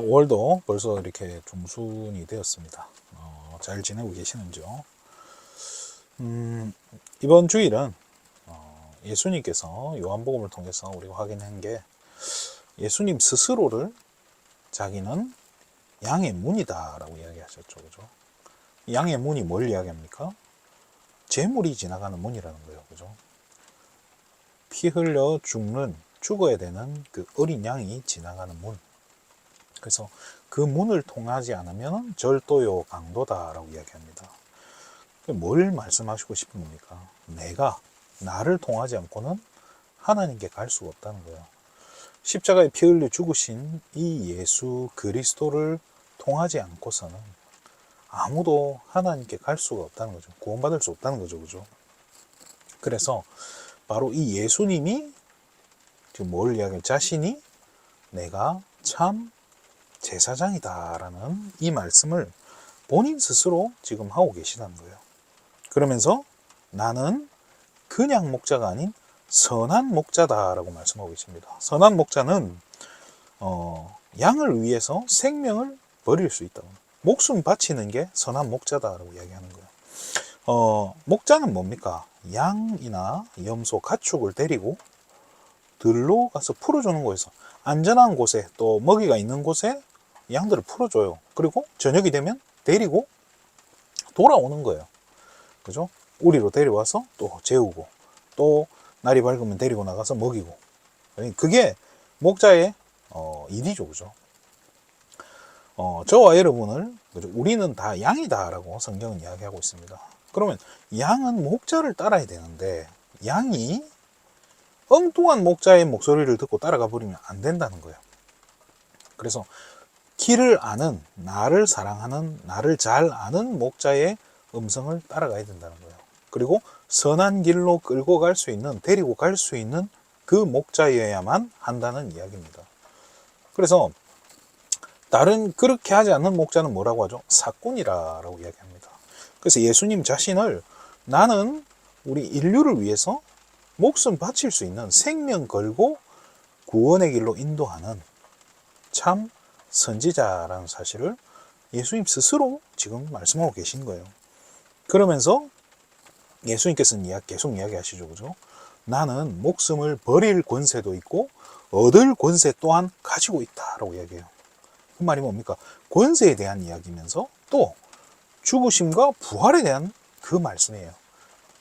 월도 벌써 이렇게 중순이 되었습니다. 잘 지내고 계시는지요? 이번 주일은 예수님께서 요한복음을 통해서 우리가 확인한 게 예수님 스스로를 자기는 양의 문이다 라고 이야기하셨죠. 그죠? 양의 문이 뭘 이야기합니까? 재물이 지나가는 문이라는 거예요. 그죠? 피 흘려 죽어야 되는 그 어린 양이 지나가는 문. 그래서 그 문을 통하지 않으면 절도요 강도다라고 이야기합니다. 뭘 말씀하시고 싶은 겁니까? 나를 통하지 않고는 하나님께 갈 수가 없다는 거예요. 십자가에 피 흘려 죽으신 이 예수 그리스도를 통하지 않고서는 아무도 하나님께 갈 수가 없다는 거죠. 구원받을 수 없다는 거죠. 그죠? 그래서 바로 이 예수님이 지금 뭘 이야기해요? 자신이 내가 참 제사장이다 라는 이 말씀을 본인 스스로 지금 하고 계시다는 거예요. 그러면서 나는 그냥 목자가 아닌 선한 목자다 라고 말씀하고 계십니다. 선한 목자는 양을 위해서 생명을 버릴 수 있다고, 목숨 바치는 게 선한 목자다 라고 이야기하는 거예요. 목자는 뭡니까? 양이나 염소, 가축을 데리고 들로 가서 풀어주는 곳에서 안전한 곳에, 또 먹이가 있는 곳에 양들을 풀어줘요. 그리고 저녁이 되면 데리고 돌아오는 거예요. 그죠? 우리로 데려와서 또 재우고, 또 날이 밝으면 데리고 나가서 먹이고. 그게 목자의 일이죠. 그죠? 저와 여러분을, 그죠? 우리는 다 양이다라고 성경은 이야기하고 있습니다. 그러면 양은 목자를 따라야 되는데, 양이 엉뚱한 목자의 목소리를 듣고 따라가 버리면 안 된다는 거예요. 그래서 길을 아는, 나를 사랑하는, 나를 잘 아는 목자의 음성을 따라가야 된다는 거예요. 그리고 선한 길로 끌고 갈 수 있는, 데리고 갈 수 있는 그 목자여야만 한다는 이야기입니다. 그래서 다른 그렇게 하지 않는 목자는 뭐라고 하죠? 사꾼이라고 이야기합니다. 그래서 예수님 자신을 나는 우리 인류를 위해서 목숨 바칠 수 있는, 생명 걸고 구원의 길로 인도하는 참 선지자라는 사실을 예수님 스스로 지금 말씀하고 계신 거예요. 그러면서 예수님께서는 계속 이야기하시죠. 그죠? 나는 목숨을 버릴 권세도 있고 얻을 권세 또한 가지고 있다라고 이야기해요. 그 말이 뭡니까? 권세에 대한 이야기면서 또 죽으심과 부활에 대한 그 말씀이에요.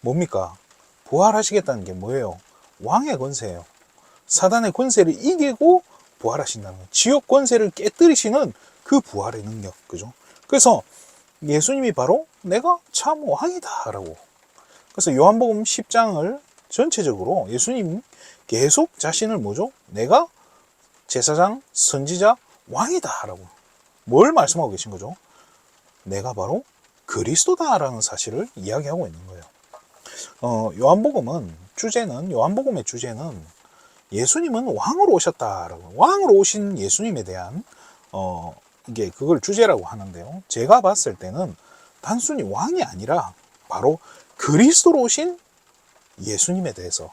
뭡니까? 부활하시겠다는 게 뭐예요? 왕의 권세예요. 사단의 권세를 이기고 부활하신다는 거예요. 지옥 권세를 깨뜨리시는 그 부활의 능력. 그죠? 그래서 예수님이 바로 내가 참 왕이다 라고. 그래서 요한복음 10장을 전체적으로 예수님 계속 자신을 뭐죠? 내가 제사장, 선지자, 왕이다 라고. 뭘 말씀하고 계신 거죠? 내가 바로 그리스도다라는 사실을 이야기하고 있는 거예요. 요한복음의 주제는 예수님은 왕으로 오셨다라고, 왕으로 오신 예수님에 대한 이게 그걸 주제라고 하는데요. 제가 봤을 때는 단순히 왕이 아니라 바로 그리스도로 오신 예수님에 대해서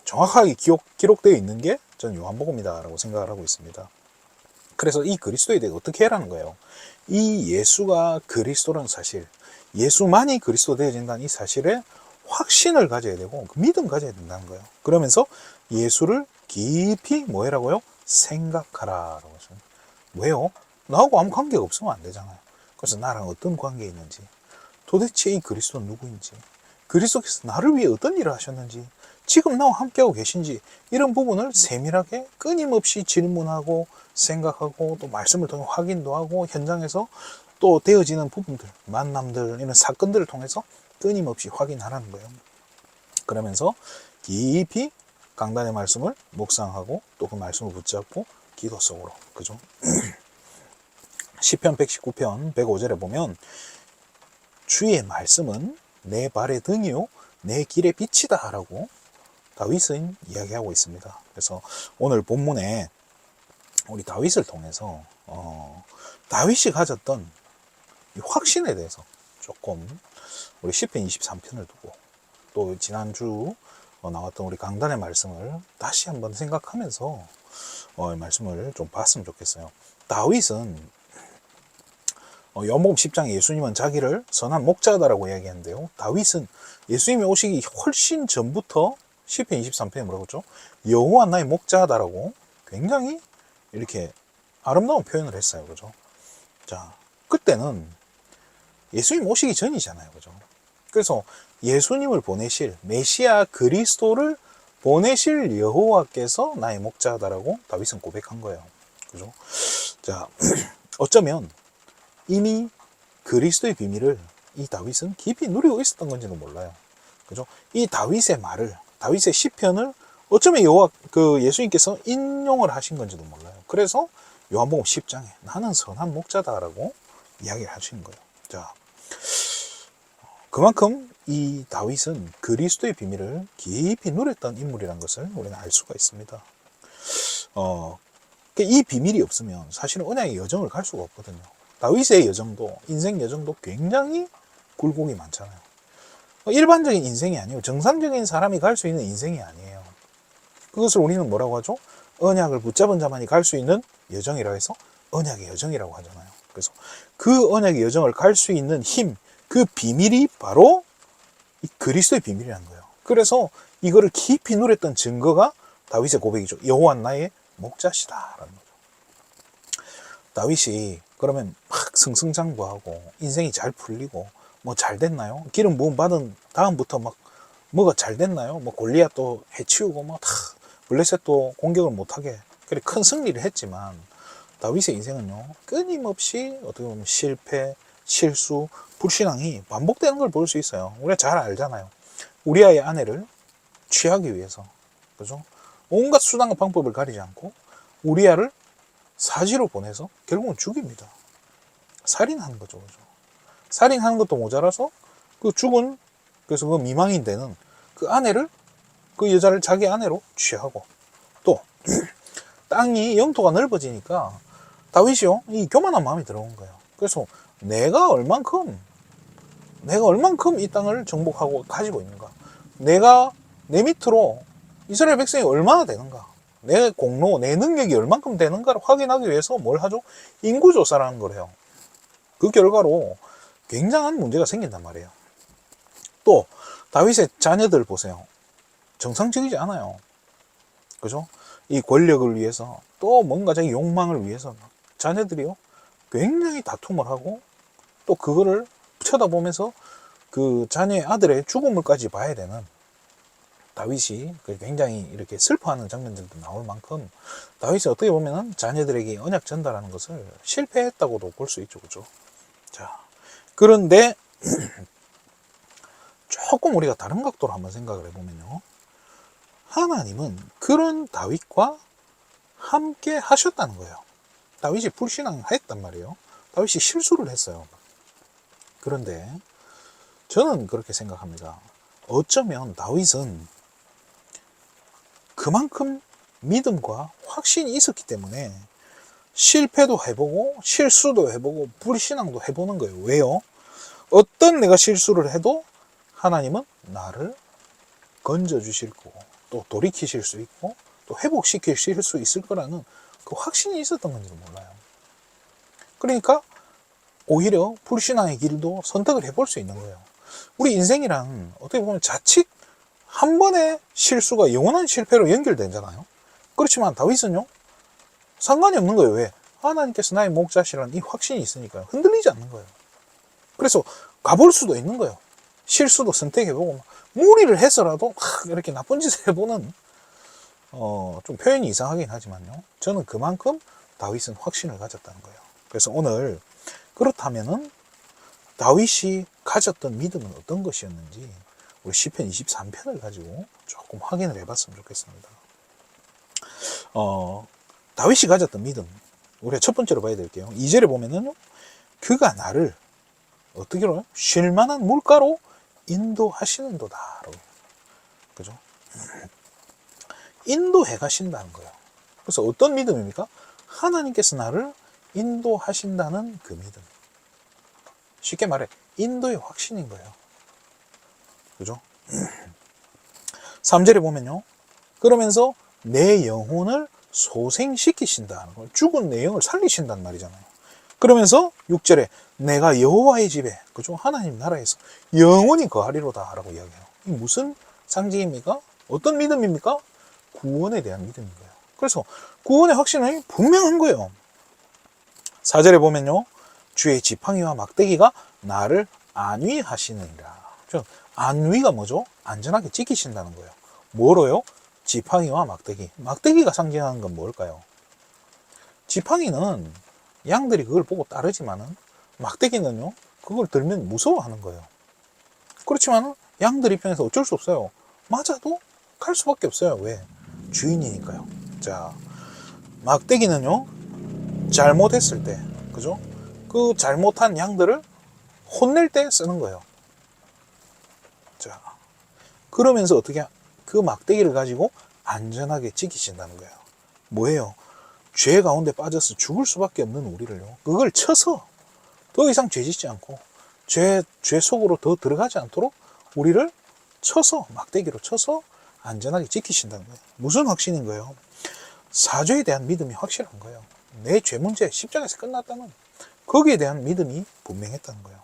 정확하게 기록되어 있는 게 저는 요한복음이다라고 생각을 하고 있습니다. 그래서 이 그리스도에 대해 어떻게 해라는 거예요. 이 예수가 그리스도라는 사실, 예수만이 그리스도 되어진다는 이 사실에 확신을 가져야 되고 믿음 가져야 된다는 거예요. 그러면서 예수를 깊이 뭐해라고요? 생각하라라고 하죠. 왜요? 나하고 아무 관계가 없으면 안 되잖아요. 그래서 나랑 어떤 관계에 있는지, 도대체 이 그리스도는 누구인지, 그리스도께서 나를 위해 어떤 일을 하셨는지, 지금 나와 함께하고 계신지, 이런 부분을 세밀하게 끊임없이 질문하고 생각하고, 또 말씀을 통해 확인도 하고, 현장에서 또 되어지는 부분들, 만남들, 이런 사건들을 통해서 끊임없이 확인하라는 거예요. 그러면서 깊이 강단의 말씀을 묵상하고 또 그 말씀을 붙잡고 기도 속으로. 그죠? 시편 119편 105절에 보면 주의 말씀은 내 발의 등이요 내 길의 빛이다 라고 다윗은 이야기하고 있습니다. 그래서 오늘 본문에 우리 다윗을 통해서 다윗이 가졌던 이 확신에 대해서 조금 우리 시편 23편을 두고 또 지난주 나왔던 우리 강단의 말씀을 다시 한번 생각하면서 말씀을 좀 봤으면 좋겠어요. 다윗은 요한복음 10장에 예수님은 자기를 선한 목자다라고 이야기하는데요. 다윗은 예수님이 오시기 훨씬 전부터 시편 23편에 뭐라고 했죠? 여호와 나의 목자다라고 굉장히 이렇게 아름다운 표현을 했어요. 그죠? 자, 그때는 예수님 오시기 전이잖아요. 그죠? 그래서 예수님을 보내실 메시아 그리스도를 보내실 여호와께서 나의 목자다라고 다윗은 고백한 거예요. 그죠? 자, 어쩌면 이미 그리스도의 비밀을 이 다윗은 깊이 누리고 있었던 건지도 몰라요. 그죠? 이 다윗의 말을, 다윗의 시편을 어쩌면 예수님께서 인용을 하신 건지도 몰라요. 그래서 요한복음 10장에 나는 선한 목자다라고 이야기를 하시는 거예요. 자, 그만큼 이 다윗은 그리스도의 비밀을 깊이 누렸던 인물이라는 것을 우리는 알 수가 있습니다. 이 비밀이 없으면 사실은 언약의 여정을 갈 수가 없거든요. 다윗의 여정도, 인생 여정도 굉장히 굴곡이 많잖아요. 일반적인 인생이 아니에요. 정상적인 사람이 갈 수 있는 인생이 아니에요. 그것을 우리는 뭐라고 하죠? 언약을 붙잡은 자만이 갈 수 있는 여정이라고 해서 언약의 여정이라고 하잖아요. 그래서 그 언약의 여정을 갈 수 있는 힘, 그 비밀이 바로 이 그리스도의 비밀이라는 거예요. 그래서 이거를 깊이 누렸던 증거가 다윗의 고백이죠. 여호와 나의 목자시다라는 거죠. 다윗이 그러면 막 승승장구하고 인생이 잘 풀리고 뭐 잘 됐나요? 기름 부음 받은 다음부터 막 뭐가 잘 됐나요? 뭐 골리앗도 해치우고 뭐 다 블레셋도 공격을 못하게 그래 큰 승리를 했지만 다윗의 인생은요 끊임없이 어떻게 보면 실패, 실수, 불신앙이 반복되는 걸 볼 수 있어요. 우리가 잘 알잖아요. 우리아의 아내를 취하기 위해서 그죠? 온갖 수단과 방법을 가리지 않고 우리아를 사지로 보내서 결국은 죽입니다. 살인하는 거죠. 그죠? 살인하는 것도 모자라서 그 죽은 그래서 그 미망인 되는 그 아내를 그 여자를 자기 아내로 취하고 또 땅이 영토가 넓어지니까 다윗이요 이 교만한 마음이 들어온 거예요. 그래서 내가 얼만큼 이 땅을 정복하고 가지고 있는가, 내가 내 밑으로 이스라엘 백성이 얼마나 되는가, 내 공로, 내 능력이 얼만큼 되는가를 확인하기 위해서 뭘 하죠? 인구조사라는 걸 해요. 그 결과로 굉장한 문제가 생긴단 말이에요. 또 다윗의 자녀들 보세요. 정상적이지 않아요. 그죠? 이 권력을 위해서 또 뭔가 자기 욕망을 위해서 자녀들이요 굉장히 다툼을 하고 또 그거를 쳐다보면서 그 자녀의 아들의 죽음을까지 봐야 되는 다윗이 굉장히 이렇게 슬퍼하는 장면들도 나올 만큼 다윗이 어떻게 보면 자녀들에게 언약 전달하는 것을 실패했다고도 볼 수 있죠. 그죠? 자, 그런데 조금 우리가 다른 각도로 한번 생각을 해보면요. 하나님은 그런 다윗과 함께 하셨다는 거예요. 다윗이 불신앙했단 말이에요. 다윗이 실수를 했어요. 그런데 저는 그렇게 생각합니다. 어쩌면 다윗은 그만큼 믿음과 확신이 있었기 때문에 실패도 해보고 실수도 해보고 불신앙도 해보는 거예요. 왜요? 어떤 내가 실수를 해도 하나님은 나를 건져주실 거고 또 돌이키실 수 있고 또 회복시키실 수 있을 거라는 그 확신이 있었던 건지도 몰라요. 그러니까 오히려 불신앙의 길도 선택을 해볼 수 있는 거예요. 우리 인생이랑 어떻게 보면 자칫 한 번의 실수가 영원한 실패로 연결되잖아요. 그렇지만 다윗은요 상관이 없는 거예요. 왜? 하나님께서 나의 목자시라는 이 확신이 있으니까요. 흔들리지 않는 거예요. 그래서 가볼 수도 있는 거예요. 실수도 선택해보고 무리를 해서라도 이렇게 나쁜 짓을 해보는 좀 표현이 이상하긴 하지만요. 저는 그만큼 다윗은 확신을 가졌다는 거예요. 그래서 오늘 그렇다면은 다윗이 가졌던 믿음은 어떤 것이었는지 우리 시편 23편을 가지고 조금 확인을 해봤으면 좋겠습니다. 다윗이 가졌던 믿음 우리가 첫 번째로 봐야 될게요. 2절에 보면은 그가 나를 어떻게 해요? 쉴만한 물가로 인도하시는도다. 그죠? 인도해 가신다는 거예요. 그래서 어떤 믿음입니까? 하나님께서 나를 인도하신다는 그 믿음. 쉽게 말해 인도의 확신인 거예요. 그죠? 3절에 보면요. 그러면서 내 영혼을 소생시키신다는 걸, 죽은 내용을 살리신단 말이잖아요. 그러면서 6절에 내가 여호와의 집에, 그죠? 하나님 나라에서 영원히 거하리로다 라고 이야기해요. 이 무슨 상징입니까? 어떤 믿음입니까? 구원에 대한 믿음인 거예요. 그래서 구원의 확신이 분명한 거예요. 4절에 보면요, 주의 지팡이와 막대기가 나를 안위하시느니라. 안위가 뭐죠? 안전하게 지키신다는 거예요. 뭐로요? 지팡이와 막대기. 막대기가 상징하는 건 뭘까요? 지팡이는 양들이 그걸 보고 따르지만은, 막대기는요, 그걸 들면 무서워하는 거예요. 그렇지만 양들 입장에서 어쩔 수 없어요. 맞아도 갈 수밖에 없어요. 왜? 주인이니까요. 자, 막대기는요, 잘못했을 때, 그죠? 그 잘못한 양들을 혼낼 때 쓰는 거예요. 자, 그러면서 어떻게 그 막대기를 가지고 안전하게 지키신다는 거예요. 뭐예요? 죄 가운데 빠져서 죽을 수밖에 없는 우리를요, 그걸 쳐서 더 이상 죄 짓지 않고 죄 속으로 더 들어가지 않도록 우리를 쳐서, 막대기로 쳐서 안전하게 지키신다는 거예요. 무슨 확신인 거예요? 사죄에 대한 믿음이 확실한 거예요. 내 죄 문제 십자가에서 끝났다는, 거기에 대한 믿음이 분명했다는 거예요.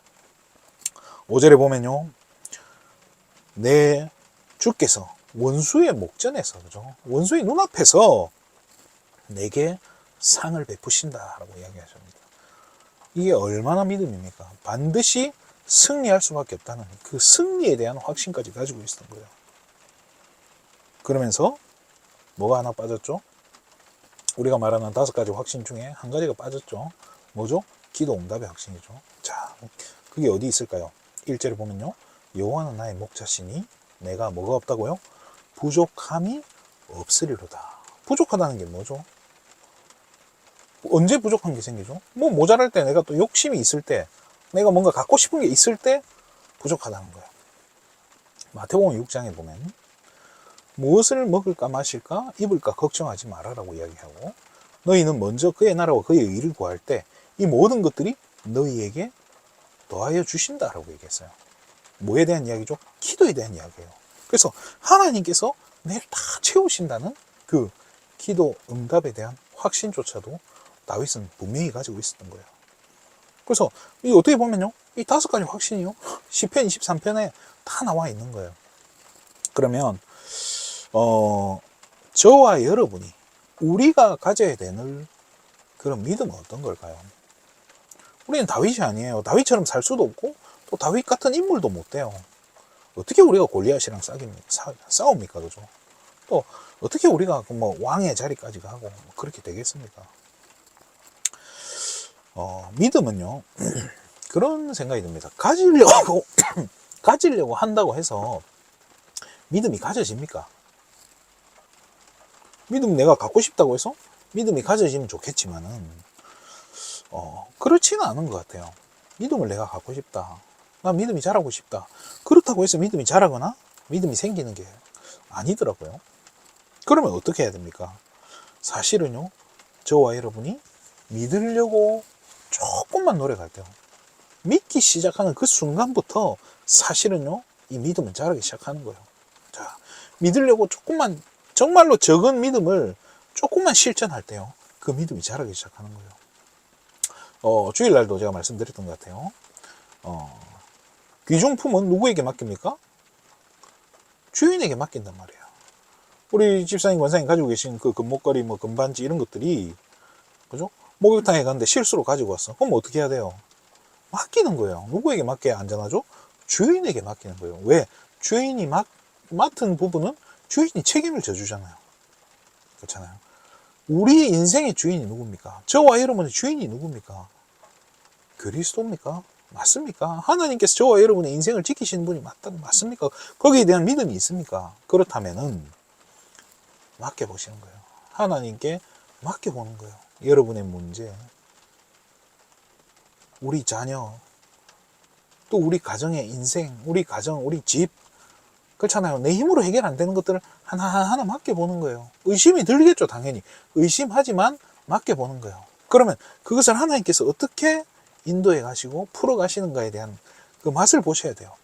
5절에 보면요, 내 주께서 원수의 목전에서, 그죠? 원수의 눈앞에서 내게 상을 베푸신다라고 이야기하십니다. 이게 얼마나 믿음입니까? 반드시 승리할 수밖에 없다는 그 승리에 대한 확신까지 가지고 있었던 거예요. 그러면서 뭐가 하나 빠졌죠? 우리가 말하는 5가지 확신 중에 한 가지가 빠졌죠. 뭐죠? 기도 응답의 확신이죠. 자, 그게 어디 있을까요? 1절에 보면요, 여호와는 나의 목자시니 내가 뭐가 없다고요? 부족함이 없으리로다. 부족하다는 게 뭐죠? 언제 부족한 게 생기죠? 뭐 모자랄 때, 내가 또 욕심이 있을 때, 내가 뭔가 갖고 싶은 게 있을 때 부족하다는 거예요. 마태복음 6장에 보면 무엇을 먹을까 마실까 입을까 걱정하지 말아라고 이야기하고, 너희는 먼저 그의 나라와 그의 의를 구할 때 이 모든 것들이 너희에게 더하여 주신다라고 얘기했어요. 뭐에 대한 이야기죠? 기도에 대한 이야기예요. 그래서 하나님께서 내일 다 채우신다는 그 기도 응답에 대한 확신조차도 다윗은 분명히 가지고 있었던 거예요. 그래서 이 어떻게 보면요, 이 5가지 확신이요, 시편 23편에 다 나와 있는 거예요. 그러면 저와 여러분이, 우리가 가져야 되는 그런 믿음은 어떤 걸까요? 우리는 다윗이 아니에요. 다윗처럼 살 수도 없고 또 다윗 같은 인물도 못 돼요. 어떻게 우리가 골리앗이랑 싸웁니까? 그죠? 또 어떻게 우리가 뭐 왕의 자리까지 가고 뭐 그렇게 되겠습니까? 믿음은요, 그런 생각이 듭니다. 가지려고 한다고 해서 믿음이 가져집니까? 믿음 내가 갖고 싶다고 해서 믿음이 가져지면 좋겠지만은, 그렇지는 않은 것 같아요. 믿음을 내가 갖고 싶다, 나 믿음이 자라고 싶다, 그렇다고 해서 믿음이 자라거나 믿음이 생기는 게 아니더라고요. 그러면 어떻게 해야 됩니까? 사실은요, 저와 여러분이 믿으려고 조금만 노력할 때요, 믿기 시작하는 그 순간부터 사실은요, 이 믿음은 자라기 시작하는 거예요. 자, 믿으려고 조금만, 정말로 적은 믿음을 조금만 실천할 때요, 그 믿음이 자라기 시작하는 거예요. 주일날도 제가 말씀드렸던 것 같아요. 귀중품은 누구에게 맡깁니까? 주인에게 맡긴단 말이에요. 우리 집사님, 권사님 가지고 계신 그 금목걸이, 뭐 금반지 이런 것들이, 그죠? 목욕탕에 갔는데 실수로 가지고 왔어. 그럼 어떻게 해야 돼요? 맡기는 거예요. 누구에게 맡겨야 안전하죠? 주인에게 맡기는 거예요. 왜? 주인이 맡은 부분은 주인이 책임을 져주잖아요. 그렇잖아요. 우리 인생의 주인이 누굽니까? 저와 여러분의 주인이 누굽니까? 그리스도입니까? 맞습니까? 하나님께서 저와 여러분의 인생을 지키시는 분이 맞습니까? 거기에 대한 믿음이 있습니까? 그렇다면은 맡겨보시는 거예요. 하나님께 맡겨보는 거예요. 여러분의 문제, 우리 자녀, 또 우리 가정의 인생, 우리 가정, 우리 집, 그렇잖아요. 내 힘으로 해결 안 되는 것들을 하나하나 맡겨보는 거예요. 의심이 들겠죠, 당연히. 의심하지만 맡겨보는 거예요. 그러면 그것을 하나님께서 어떻게 인도해 가시고 풀어 가시는가에 대한 그 맛을 보셔야 돼요.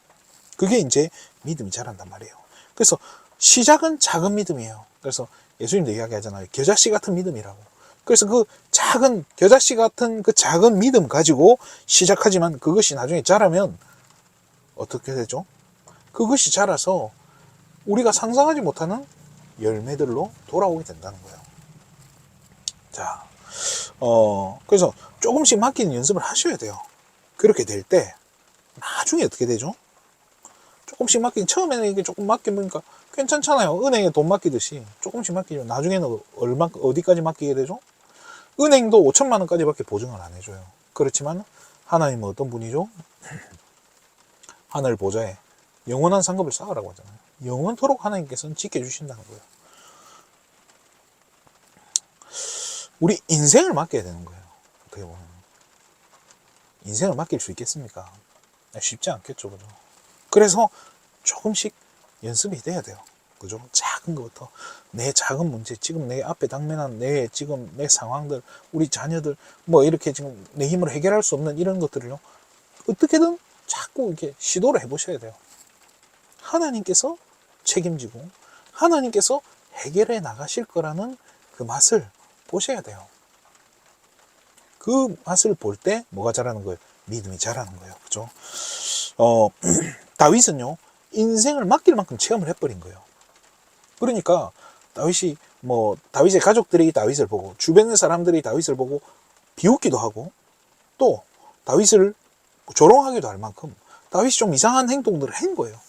그게 이제 믿음이 자란단 말이에요. 그래서 시작은 작은 믿음이에요. 그래서 예수님도 이야기하잖아요. 겨자씨 같은 믿음이라고. 그래서 그 작은 겨자씨 같은 그 작은 믿음 가지고 시작하지만 그것이 나중에 자라면 어떻게 되죠? 그것이 자라서 우리가 상상하지 못하는 열매들로 돌아오게 된다는 거예요. 자, 그래서 조금씩 맡기는 연습을 하셔야 돼요. 그렇게 될 때 나중에 어떻게 되죠? 조금씩 맡기는, 처음에는 이게 조금 맡겨보니까 괜찮잖아요. 은행에 돈 맡기듯이 조금씩 맡기면 나중에는 어디까지 맡기게 되죠? 은행도 5천만 원까지밖에 보증을 안 해줘요. 그렇지만 하나님은 어떤 분이죠? 하늘 보좌에 영원한 상급을 쌓으라고 하잖아요. 영원토록 하나님께서는 지켜주신다는 거예요. 우리 인생을 맡겨야 되는 거예요. 어떻게 보면 인생을 맡길 수 있겠습니까? 쉽지 않겠죠, 그죠? 그래서 조금씩 연습이 돼야 돼요. 그죠? 작은 것부터 내 작은 문제, 지금 내 앞에 당면한 지금 내 상황들, 우리 자녀들, 뭐 이렇게 지금 내 힘으로 해결할 수 없는 이런 것들을요, 어떻게든 자꾸 이렇게 시도를 해보셔야 돼요. 하나님께서 책임지고 하나님께서 해결해 나가실 거라는 그 맛을 보셔야 돼요. 그 맛을 볼 때 뭐가 자라는 거예요? 믿음이 자라는 거예요. 그죠? 다윗은요, 인생을 맡길 만큼 체험을 해버린 거예요. 그러니까 다윗의 가족들이 다윗을 보고 주변의 사람들이 다윗을 보고 비웃기도 하고 또 다윗을 조롱하기도 할 만큼 다윗이 좀 이상한 행동들을 한 거예요.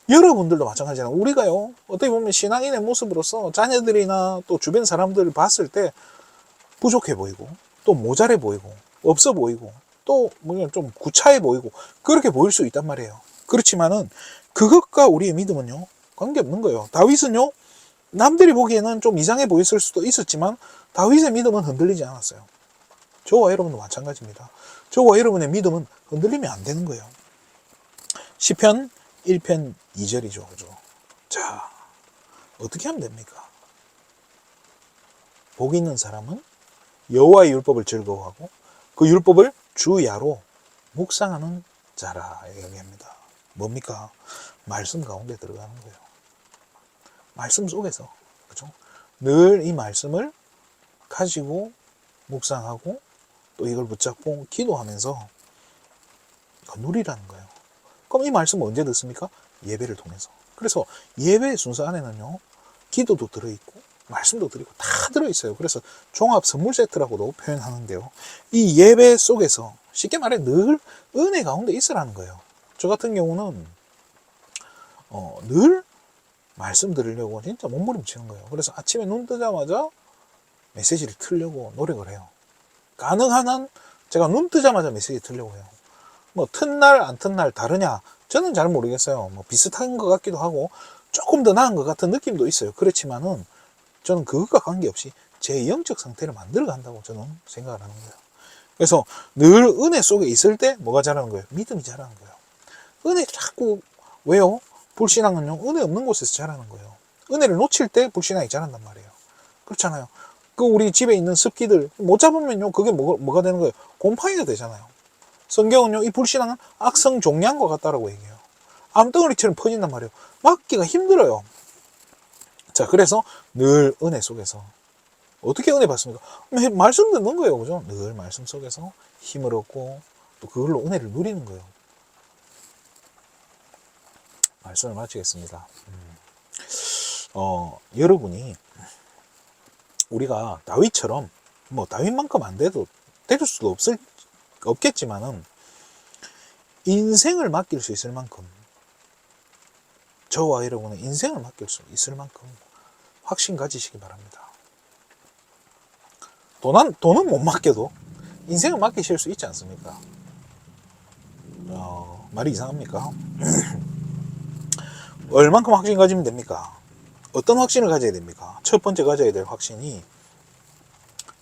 여러분들도 마찬가지잖아요. 우리가요, 어떻게 보면 신앙인의 모습으로서 자녀들이나 또 주변 사람들을 봤을 때 부족해 보이고 또 모자래 보이고 없어 보이고 또 좀 구차해 보이고 그렇게 보일 수 있단 말이에요. 그렇지만은 그것과 우리의 믿음은요, 관계없는 거예요. 다윗은요, 남들이 보기에는 좀 이상해 보였을 수도 있었지만 다윗의 믿음은 흔들리지 않았어요. 저와 여러분도 마찬가지입니다. 저와 여러분의 믿음은 흔들리면 안 되는 거예요. 시편 1편 2절이죠. 그죠? 자, 어떻게 하면 됩니까? 복 있는 사람은 여호와의 율법을 즐거워하고 그 율법을 주야로 묵상하는 자라 이야기합니다. 뭡니까? 말씀 가운데 들어가는 거예요. 말씀 속에서, 그죠? 늘 이 말씀을 가지고 묵상하고 또 이걸 붙잡고 기도하면서 누리라는 거예요. 그럼 이 말씀은 언제 듣습니까? 예배를 통해서. 그래서 예배 순서 안에는요, 기도도 들어있고 말씀도 드리고 다 들어있어요. 그래서 종합 선물 세트라고도 표현하는데요, 이 예배 속에서 쉽게 말해 늘 은혜 가운데 있으라는 거예요. 저 같은 경우는 늘 말씀 들으려고 진짜 몸부림치는 거예요. 그래서 아침에 눈 뜨자마자 메시지를 틀려고 노력을 해요. 가능한 한 제가 눈 뜨자마자 메시지 틀려고 해요. 뭐 튼날 안 튼날 다르냐, 저는 잘 모르겠어요. 뭐 비슷한 것 같기도 하고 조금 더 나은 것 같은 느낌도 있어요. 그렇지만은 저는 그것과 관계없이 제 영적 상태를 만들어 간다고 저는 생각을 하는 거예요. 그래서 늘 은혜 속에 있을 때 뭐가 자라는 거예요? 믿음이 자라는 거예요. 은혜 자꾸, 왜요? 불신앙은요, 은혜 없는 곳에서 자라는 거예요. 은혜를 놓칠 때 불신앙이 자란단 말이에요. 그렇잖아요. 그 우리 집에 있는 습기들 못 잡으면요, 그게 뭐가 되는 거예요? 곰팡이가 되잖아요. 성경은요, 이 불신앙은 악성 종양과 같다라고 얘기해요. 암덩어리처럼 퍼진단 말이에요. 막기가 힘들어요. 자, 그래서 늘 은혜 속에서 어떻게 은혜 받습니까? 말씀 듣는 거예요. 그죠? 늘 말씀 속에서 힘을 얻고 또 그걸로 은혜를 누리는 거예요. 말씀을 마치겠습니다. 여러분이 우리가 다윗처럼 뭐 다윗만큼 안 돼도 될 수도 없겠지만은 인생을 맡길 수 있을 만큼, 저와 여러분은 인생을 맡길 수 있을 만큼 확신 가지시기 바랍니다. 돈은 못 맡겨도 인생을 맡기실 수 있지 않습니까? 말이 이상합니까? 얼만큼 확신 가지면 됩니까? 어떤 확신을 가져야 됩니까? 첫 번째 가져야 될 확신이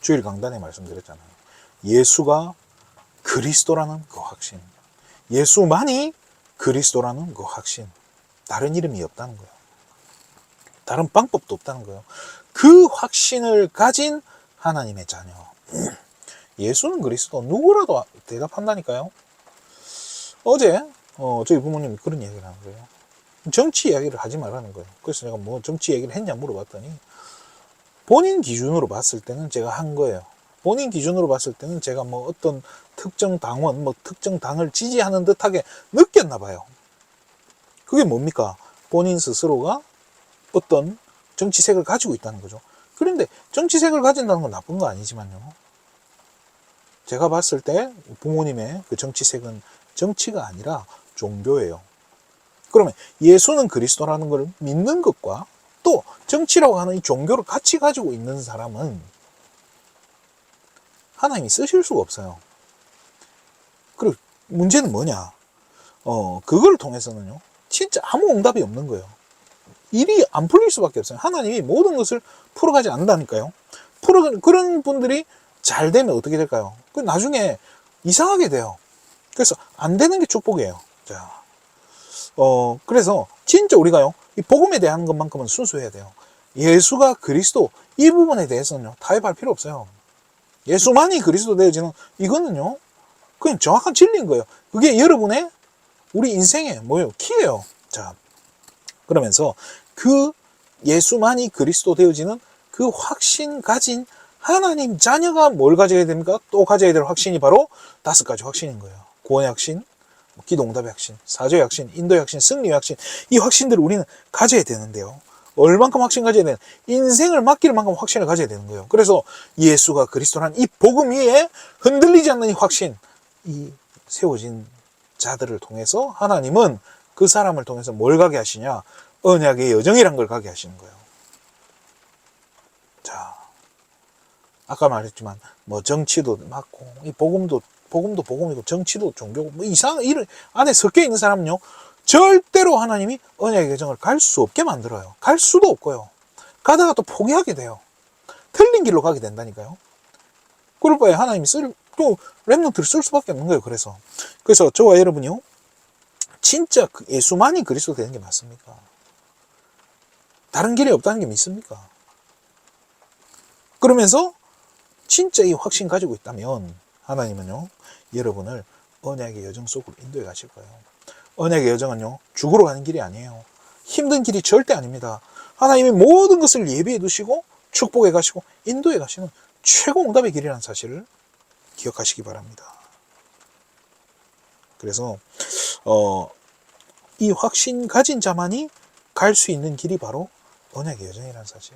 주일 강단에 말씀드렸잖아요. 예수가 그리스도라는 그 확신. 예수만이 그리스도라는 그 확신. 다른 이름이 없다는 거예요. 다른 방법도 없다는 거예요. 그 확신을 가진 하나님의 자녀. 예수는 그리스도, 누구라도 대답한다니까요. 어제 저희 부모님이 그런 얘기를 하는 거예요. 정치 이야기를 하지 말라는 거예요. 그래서 내가 뭐 정치 얘기를 했냐 물어봤더니 본인 기준으로 봤을 때는 제가 한 거예요. 본인 기준으로 봤을 때는 제가 뭐 어떤 특정 당원, 뭐 특정 당을 지지하는 듯하게 느꼈나 봐요. 그게 뭡니까? 본인 스스로가 어떤 정치색을 가지고 있다는 거죠. 그런데 정치색을 가진다는 건 나쁜 거 아니지만요. 제가 봤을 때 부모님의 그 정치색은 정치가 아니라 종교예요. 그러면 예수는 그리스도라는 걸 믿는 것과 또 정치라고 하는 이 종교를 같이 가지고 있는 사람은 하나님이 쓰실 수가 없어요. 그리고 문제는 뭐냐? 그걸 통해서는요, 진짜 아무 응답이 없는 거예요. 일이 안 풀릴 수밖에 없어요. 하나님이 모든 것을 풀어가지 않는다니까요. 그런 분들이 잘 되면 어떻게 될까요? 나중에 이상하게 돼요. 그래서 안 되는 게 축복이에요. 자, 그래서 진짜 우리가요, 이 복음에 대한 것만큼은 순수해야 돼요. 예수가 그리스도, 이 부분에 대해서는요, 타협할 필요 없어요. 예수만이 그리스도 되어지는, 이거는요, 그냥 정확한 진리인 거예요. 그게 여러분의, 우리 인생의 뭐예요? 키예요. 자, 그러면서 그 예수만이 그리스도 되어지는 그 확신 가진 하나님 자녀가 뭘 가져야 됩니까? 또 가져야 될 확신이 바로 5가지 확신인 거예요. 구원의 확신, 기도 응답의 확신, 사죄의 확신, 인도의 확신, 승리의 확신. 이 확신들을 우리는 가져야 되는데요. 얼만큼 확신 가져야 되는, 인생을 맡길 만큼 확신을 가져야 되는 거예요. 그래서 예수가 그리스도라는 이 복음 위에 흔들리지 않는 이 확신, 이 세워진 자들을 통해서 하나님은 그 사람을 통해서 뭘 가게 하시냐? 언약의 여정이란 걸 가게 하시는 거예요. 자, 아까 말했지만 뭐 정치도 맞고 이 복음도 복음이고 정치도 종교고 뭐 이상한 이런 안에 섞여 있는 사람은요, 절대로 하나님이 언약의 여정을 갈 수 없게 만들어요. 갈 수도 없고요. 가다가 또 포기하게 돼요. 틀린 길로 가게 된다니까요. 그럴 바에 하나님이 또 렘넌트를 쓸 수밖에 없는 거예요. 그래서 저와 여러분이요, 진짜 예수만이 그리스도 되는 게 맞습니까? 다른 길이 없다는 게 믿습니까? 그러면서 진짜 이 확신 가지고 있다면 하나님은요, 여러분을 언약의 여정 속으로 인도해 가실 거예요. 언약의 여정은요, 죽으러 가는 길이 아니에요. 힘든 길이 절대 아닙니다. 하나님이 모든 것을 예비해 두시고 축복해 가시고 인도해 가시는 최고 응답의 길이라는 사실을 기억하시기 바랍니다. 그래서 이 확신 가진 자만이 갈 수 있는 길이 바로 언약의 여정이라는 사실.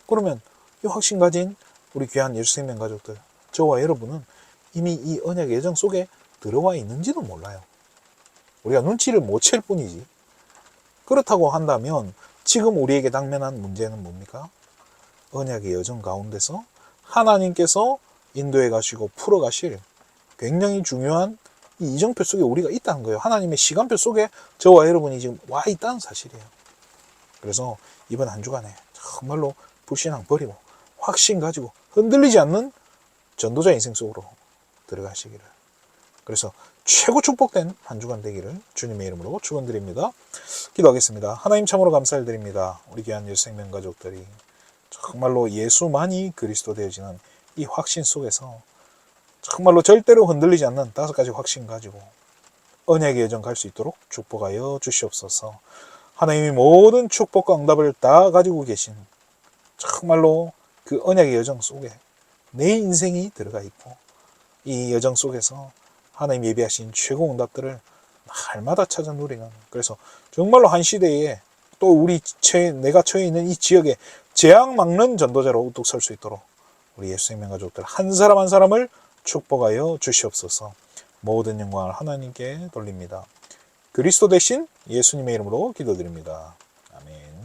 그러면 이 확신 가진 우리 귀한 예수생명 가족들, 저와 여러분은 이미 이 언약의 여정 속에 들어와 있는지도 몰라요. 우리가 눈치를 못 챌 뿐이지. 그렇다고 한다면 지금 우리에게 당면한 문제는 뭡니까? 언약의 여정 가운데서 하나님께서 인도해 가시고 풀어 가실 굉장히 중요한 이 이정표 속에 우리가 있다는 거예요. 하나님의 시간표 속에 저와 여러분이 지금 와 있다는 사실이에요. 그래서 이번 한 주간에 정말로 불신앙 버리고 확신 가지고 흔들리지 않는 전도자 인생 속으로 들어가시기를, 그래서 최고 축복된 한 주간 되기를 주님의 이름으로 축원드립니다. 기도하겠습니다. 하나님 참으로 감사를 드립니다. 우리 귀한 예수 생명 가족들이 정말로 예수만이 그리스도 되어지는 이 확신 속에서 정말로 절대로 흔들리지 않는 5가지 확신 가지고 언약의 여정 갈 수 있도록 축복하여 주시옵소서. 하나님이 모든 축복과 응답을 다 가지고 계신 정말로 그 언약의 여정 속에 내 인생이 들어가 있고 이 여정 속에서 하나님 예비하신 최고 응답들을 날마다 찾아 누리는, 그래서 정말로 한 시대에 또 내가 처해 있는 이 지역에 재앙 막는 전도자로 우뚝 설 수 있도록 우리 예수 생명 가족들 한 사람 한 사람을 축복하여 주시옵소서. 모든 영광을 하나님께 돌립니다. 그리스도 대신 예수님의 이름으로 기도드립니다. 아멘.